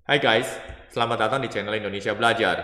Hai guys, selamat datang di channel Indonesia Belajar.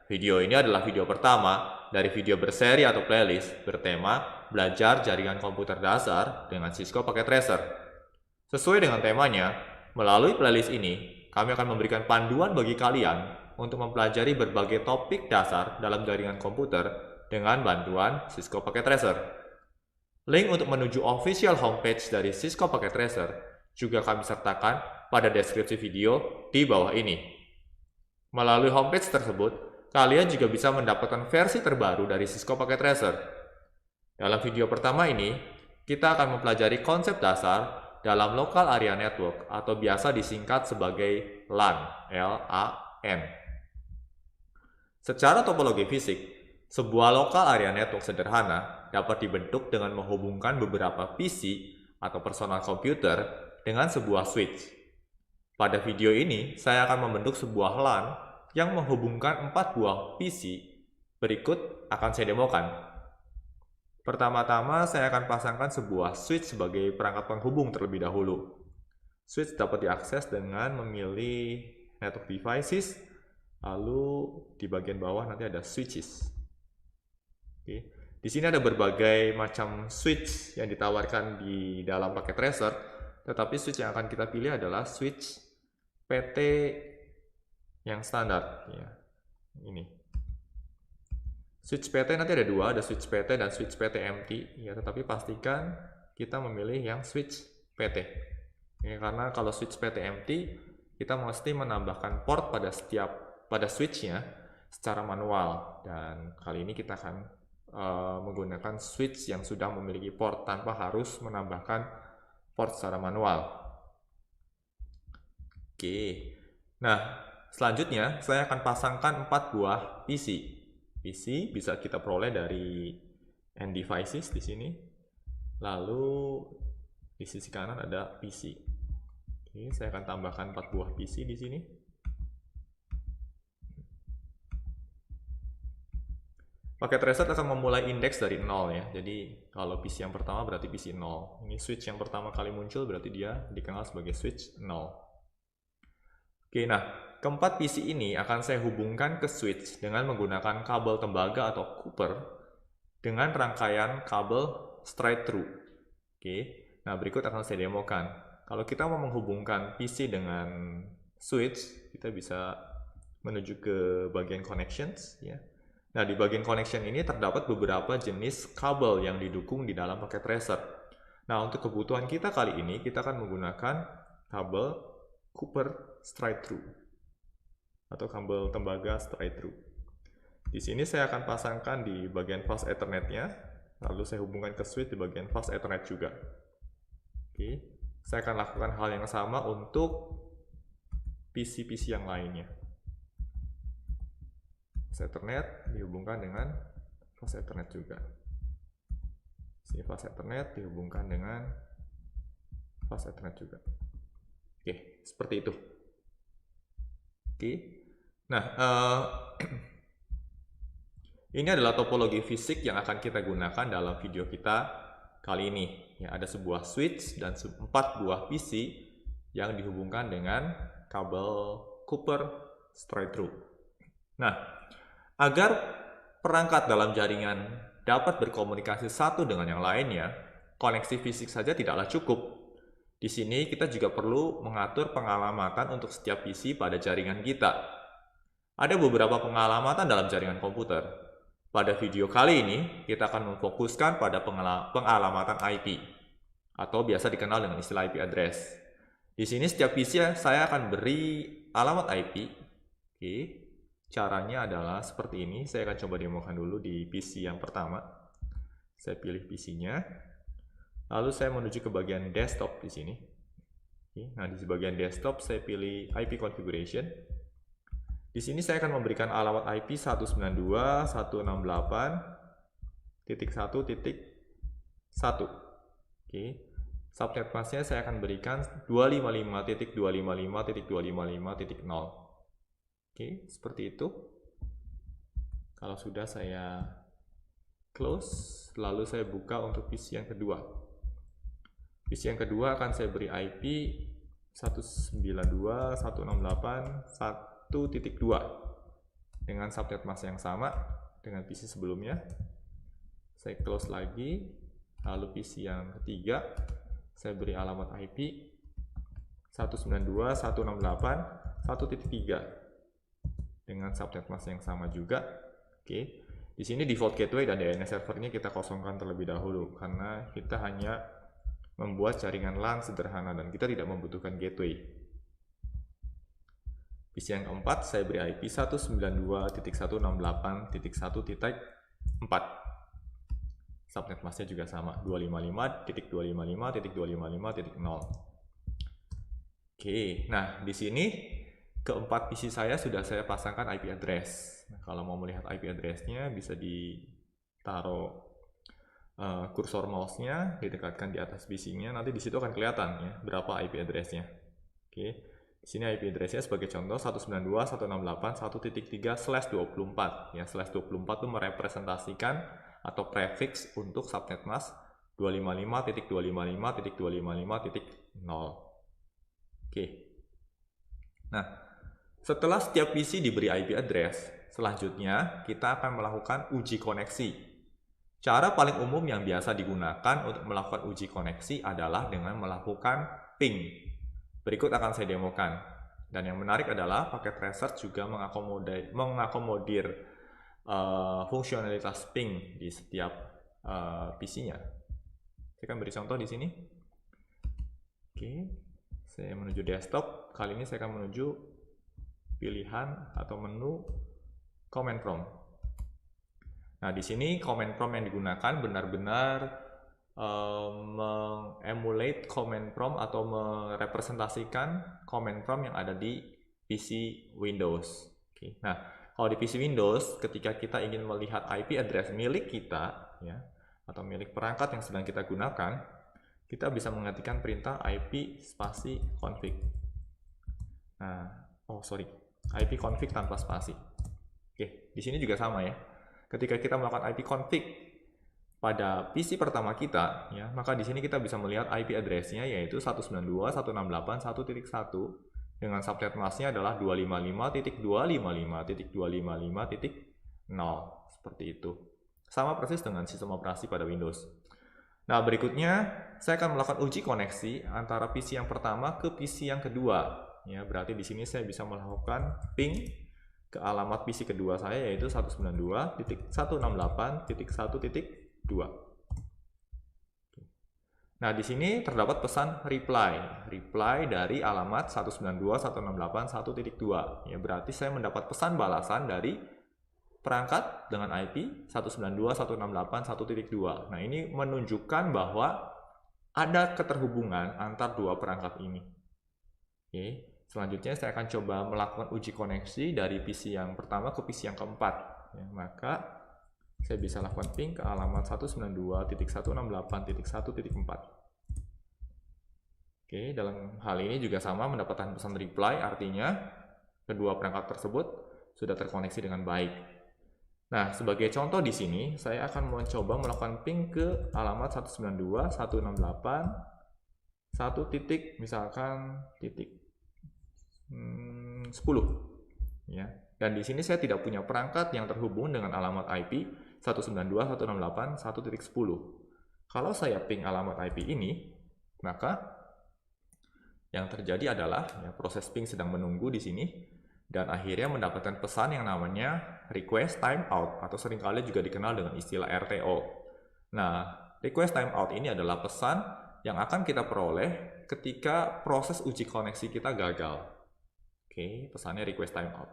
Video ini adalah video pertama dari video berseri atau playlist bertema Belajar Jaringan Komputer Dasar dengan Cisco pakai Tracer. Sesuai dengan temanya, melalui playlist ini, kami akan memberikan panduan bagi kalian untuk mempelajari berbagai topik dasar dalam jaringan komputer dengan bantuan Cisco pakai Tracer. Link untuk menuju official homepage dari Cisco pakai Tracer juga kami sertakan pada deskripsi video di bawah ini. Melalui homepage tersebut, kalian juga bisa mendapatkan versi terbaru dari Cisco pakai Tracer. Dalam video pertama ini, kita akan mempelajari konsep dasar dalam Local Area Network atau biasa disingkat sebagai LAN, L-A-N. Secara topologi fisik, sebuah Local Area Network sederhana dapat dibentuk dengan menghubungkan beberapa PC atau personal komputer dengan sebuah switch. Pada video ini, saya akan membentuk sebuah LAN yang menghubungkan 4 buah PC. Berikut akan saya demokan. Pertama-tama, saya akan pasangkan sebuah switch sebagai perangkat penghubung terlebih dahulu. Switch dapat diakses dengan memilih Network Devices, lalu di bagian bawah nanti ada Switches. Oke. Di sini ada berbagai macam switch yang ditawarkan di dalam paket Tracer, tetapi switch yang akan kita pilih adalah switch PT yang standar. Ya. Ini. Switch PT nanti ada dua, ada switch PT dan switch PT empty. Ya, tetapi pastikan kita memilih yang switch PT. Ya, karena kalau switch PT empty, kita mesti menambahkan port pada switch-nya secara manual. Dan kali ini kita akan menggunakan switch yang sudah memiliki port tanpa harus menambahkan port secara manual. Oke. Nah, selanjutnya saya akan pasangkan 4 buah PC. PC bisa kita peroleh dari End Devices di sini. Lalu di sisi kanan ada PC. Oke, saya akan tambahkan 4 buah PC di sini. Paket Tracer akan memulai indeks dari 0 ya. Jadi kalau PC yang pertama berarti PC 0. Ini switch yang pertama kali muncul berarti dia dikenal sebagai switch 0. Oke, nah keempat PC ini akan saya hubungkan ke switch dengan menggunakan kabel tembaga atau Cooper dengan rangkaian kabel straight through. Oke, nah berikut akan saya demokan. Kalau kita mau menghubungkan PC dengan switch, kita bisa menuju ke bagian connections ya. Nah, di bagian connection ini terdapat beberapa jenis kabel yang didukung di dalam paket Tracer. Nah, untuk kebutuhan kita kali ini, kita akan menggunakan kabel Cooper straight through atau kabel tembaga straight through. Di sini saya akan pasangkan di bagian fast Ethernet-nya, lalu saya hubungkan ke switch di bagian fast Ethernet juga. Oke, saya akan lakukan hal yang sama untuk PC-PC yang lainnya. Fast Ethernet dihubungkan dengan fast Ethernet juga. Sini fast Ethernet dihubungkan dengan fast Ethernet juga. Oke, seperti itu. Oke. Nah, ini adalah topologi fisik yang akan kita gunakan dalam video kita kali ini. Ya, ada sebuah switch dan 4 buah PC yang dihubungkan dengan kabel Cooper straight through. Nah, agar perangkat dalam jaringan dapat berkomunikasi satu dengan yang lainnya, koneksi fisik saja tidaklah cukup. Di sini kita juga perlu mengatur pengalamatan untuk setiap PC pada jaringan kita. Ada beberapa pengalamatan dalam jaringan komputer. Pada video kali ini, kita akan memfokuskan pada pengalamatan IP, atau biasa dikenal dengan istilah IP address. Di sini setiap PC saya akan beri alamat IP. Oke. Caranya adalah seperti ini. Saya akan coba demokan dulu di PC yang pertama. Saya pilih PC-nya. Lalu saya menuju ke bagian desktop di sini. Oke, nah, di bagian desktop saya pilih IP configuration. Di sini saya akan memberikan alamat IP 192.168.1.1. Oke. Subnet masknya saya akan berikan 255.255.255.0. Oke, seperti itu. Kalau sudah saya close, lalu saya buka untuk PC yang kedua. PC yang kedua akan saya beri IP 192.168.1.2 dengan subnet mask yang sama dengan PC sebelumnya. Saya close lagi, lalu PC yang ketiga saya beri alamat IP 192.168.1.3 dengan subnet mask yang sama juga. Oke, di sini default gateway dan DNS servernya kita kosongkan terlebih dahulu karena kita hanya membuat jaringan LAN sederhana dan kita tidak membutuhkan gateway. PC yang keempat saya beri IP 192.168.1.4. Subnet masknya juga sama, 255.255.255.0. Oke, nah di sini keempat PC saya sudah saya pasangkan IP address. Nah, kalau mau melihat IP address-nya bisa ditaruh kursor mouse-nya, didekatkan di atas PC-nya, nanti di situ akan kelihatan ya berapa IP address-nya. Oke, di sini IP address-nya sebagai contoh 192.168.1.3/24 ya, /24 itu merepresentasikan atau prefix untuk subnet mask 255.255.255.0. Oke. Nah, setelah setiap PC diberi IP address, selanjutnya kita akan melakukan uji koneksi. Cara paling umum yang biasa digunakan untuk melakukan uji koneksi adalah dengan melakukan ping. Berikut akan saya demokan. Dan yang menarik adalah paket Tracer juga mengakomodir fungsionalitas ping di setiap PC-nya. Saya akan beri contoh di sini. Oke, saya menuju desktop. Kali ini saya akan menuju pilihan atau menu command prompt. Nah, di sini command prompt yang digunakan benar-benar mengemulate command prompt atau merepresentasikan command prompt yang ada di PC Windows. Oke. Nah, kalau di PC Windows, ketika kita ingin melihat IP address milik kita, ya, atau milik perangkat yang sedang kita gunakan, kita bisa mengetikkan perintah IP spasi config. Nah, IP config tanpa spasi. Oke, di sini juga sama ya. Ketika kita melakukan IP config pada PC pertama kita, ya, maka di sini kita bisa melihat IP address-nya yaitu 192.168.1.1 dengan subnet mask-nya adalah 255.255.255.0 seperti itu. Sama persis dengan sistem operasi pada Windows. Nah, berikutnya saya akan melakukan uji koneksi antara PC yang pertama ke PC yang kedua. Ya, berarti di sini saya bisa melakukan ping ke alamat PC kedua saya yaitu 192.168.1.2. Nah, di sini terdapat pesan reply dari alamat 192.168.1.2. Ya, berarti saya mendapat pesan balasan dari perangkat dengan IP 192.168.1.2. Nah, ini menunjukkan bahwa ada keterhubungan antar dua perangkat ini. Oke. Selanjutnya saya akan coba melakukan uji koneksi dari PC yang pertama ke PC yang keempat. Ya, maka saya bisa lakukan ping ke alamat 192.168.1.4. Oke, dalam hal ini juga sama mendapatkan pesan reply, artinya kedua perangkat tersebut sudah terkoneksi dengan baik. Nah, sebagai contoh di sini, saya akan mencoba melakukan ping ke alamat 192.168.1. misalkan titik 10 ya. Dan di sini saya tidak punya perangkat yang terhubung dengan alamat IP 192.168.1.10. Kalau saya ping alamat IP ini, maka yang terjadi adalah ya, proses ping sedang menunggu di sini dan akhirnya mendapatkan pesan yang namanya request timeout atau seringkali juga dikenal dengan istilah RTO. Nah, request timeout ini adalah pesan yang akan kita peroleh ketika proses uji koneksi kita gagal. Oke, pesannya request timeout.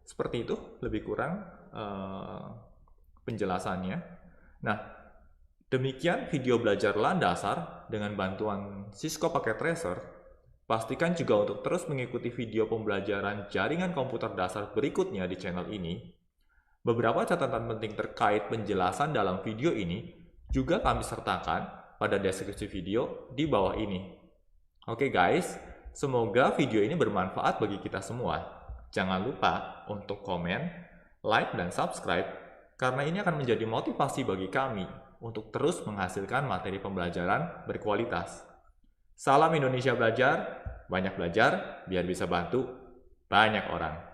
Seperti itu lebih kurang penjelasannya. Nah, demikian video belajar LAN dasar dengan bantuan Cisco Packet Tracer. Pastikan juga untuk terus mengikuti video pembelajaran jaringan komputer dasar berikutnya di channel ini. Beberapa catatan penting terkait penjelasan dalam video ini juga kami sertakan pada deskripsi video di bawah ini. Oke guys, semoga video ini bermanfaat bagi kita semua. Jangan lupa untuk komen, like, dan subscribe, karena ini akan menjadi motivasi bagi kami untuk terus menghasilkan materi pembelajaran berkualitas. Salam Indonesia Belajar, banyak belajar biar bisa bantu banyak orang.